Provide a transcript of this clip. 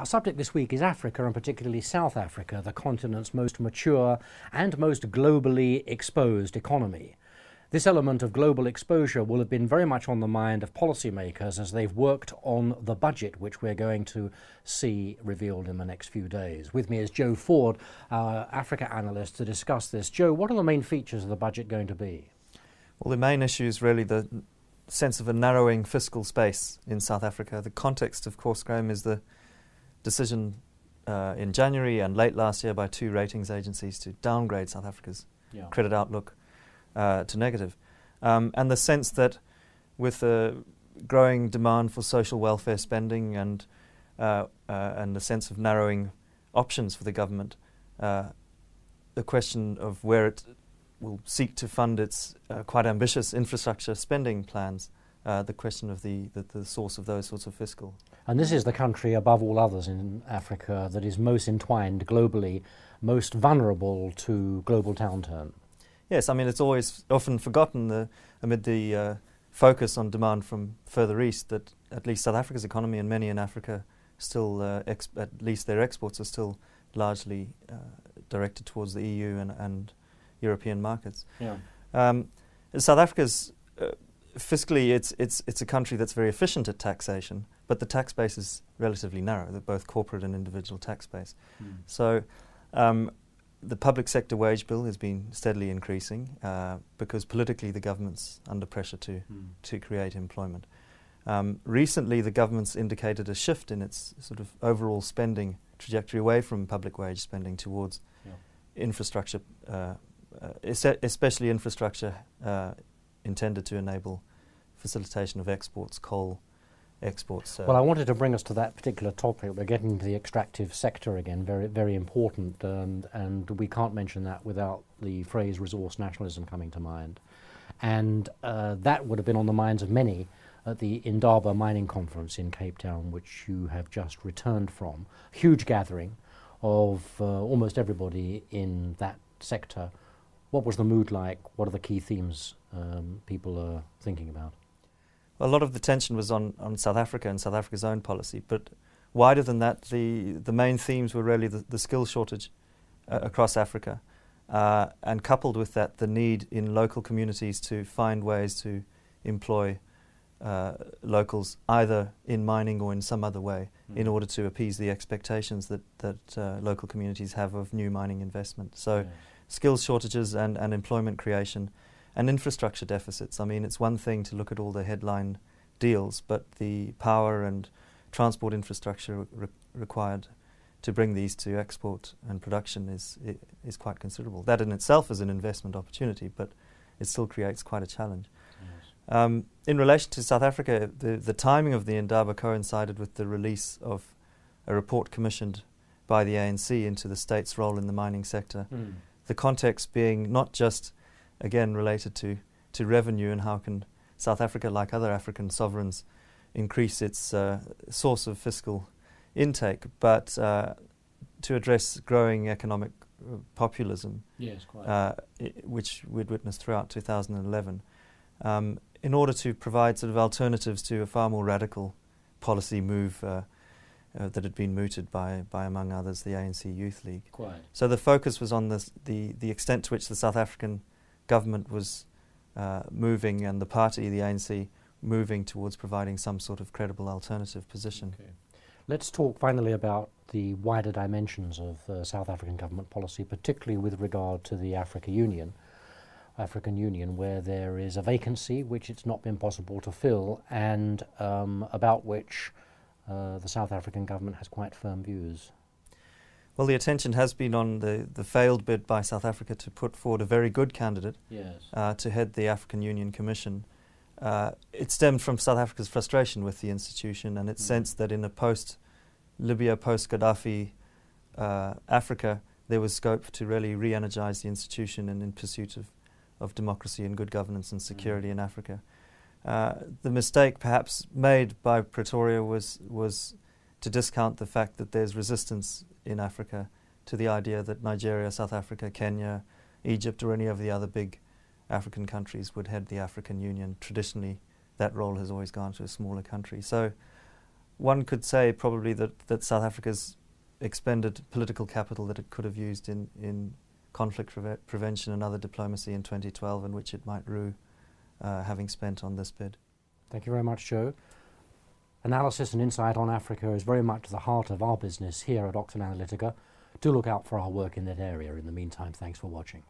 subject this week is Africa, and particularly South Africa, the continent's most mature and most globally exposed economy. This element of global exposure will have been very much on the mind of policymakers as they've worked on the budget, which we're going to see revealed in the next few days. With me is Joe Ford, our Africa analyst, to discuss this. Joe, what are the main features of the budget going to be? Well, the main issue is really the sense of a narrowing fiscal space in South Africa. The context, of course, Graham, is the decision in January and late last year by two ratings agencies to downgrade South Africa's credit outlook to negative. And the sense that with the growing demand for social welfare spending and the sense of narrowing options for the government, the question of where it will seek to fund its quite ambitious infrastructure spending plans, the question of the source of those sorts of fiscal. And this is the country above all others in Africa that is most entwined globally, most vulnerable to global downturn. Yes, I mean, it's always often forgotten amid the focus on demand from further east that at least South Africa's economy and many in Africa still, at least their exports are still largely directed towards the EU and European markets. South Africa's fiscally, it's a country that's very efficient at taxation, but the tax base is relatively narrow, both corporate and individual tax base. So the public sector wage bill has been steadily increasing because politically the government's under pressure to create employment. Recently the government's indicated a shift in its sort of overall spending trajectory away from public wage spending towards infrastructure, especially infrastructure intended to enable facilitation of exports, coal exports. Well, I wanted to bring us to that particular topic. We're getting to the extractive sector again, very, very important, and we can't mention that without the phrase resource nationalism coming to mind. And that would have been on the minds of many at the Indaba mining conference in Cape Town, which you have just returned from. Huge gathering of almost everybody in that sector. What was the mood like? What are the key themes people are thinking about? A lot of the tension was on South Africa and South Africa's own policy, but wider than that, the main themes were really the skills shortage across Africa, and coupled with that, the need in local communities to find ways to employ locals either in mining or in some other way in order to appease the expectations that local communities have of new mining investment. So skills shortages and employment creation and infrastructure deficits. I mean, it's one thing to look at all the headline deals, but the power and transport infrastructure required to bring these to export and production is quite considerable. That in itself is an investment opportunity, but it still creates quite a challenge. Yes. In relation to South Africa, the timing of the Indaba coincided with the release of a report commissioned by the ANC into the state's role in the mining sector. The context being not just, again, related to revenue and how can South Africa, like other African sovereigns, increase its source of fiscal intake, but to address growing economic populism, which we'd witnessed throughout 2011, in order to provide sort of alternatives to a far more radical policy move that had been mooted by among others, the ANC Youth League. So the focus was on the extent to which the South African government was moving, and the party, the ANC, moving towards providing some sort of credible alternative position. Let's talk finally about the wider dimensions of South African government policy, particularly with regard to the African Union, where there is a vacancy which it's not been possible to fill, and about which the South African government has quite firm views. Well, the attention has been on the failed bid by South Africa to put forward a very good candidate to head the African Union Commission. It stemmed from South Africa's frustration with the institution and its sense that in a post-Libya, post-Gaddafi Africa, there was scope to really re-energize the institution and in pursuit of democracy and good governance and security in Africa. The mistake perhaps made by Pretoria was to discount the fact that there's resistance in Africa to the idea that Nigeria, South Africa, Kenya, Egypt or any of the other big African countries would head the African Union. Traditionally, that role has always gone to a smaller country. So one could say probably that South Africa's expended political capital that it could have used in conflict prevention and other diplomacy in 2012, and which it might rue having spent on this bid. Thank you very much, Joe. Analysis and insight on Africa is very much the heart of our business here at Oxford Analytica. Do look out for our work in that area. In the meantime, thanks for watching.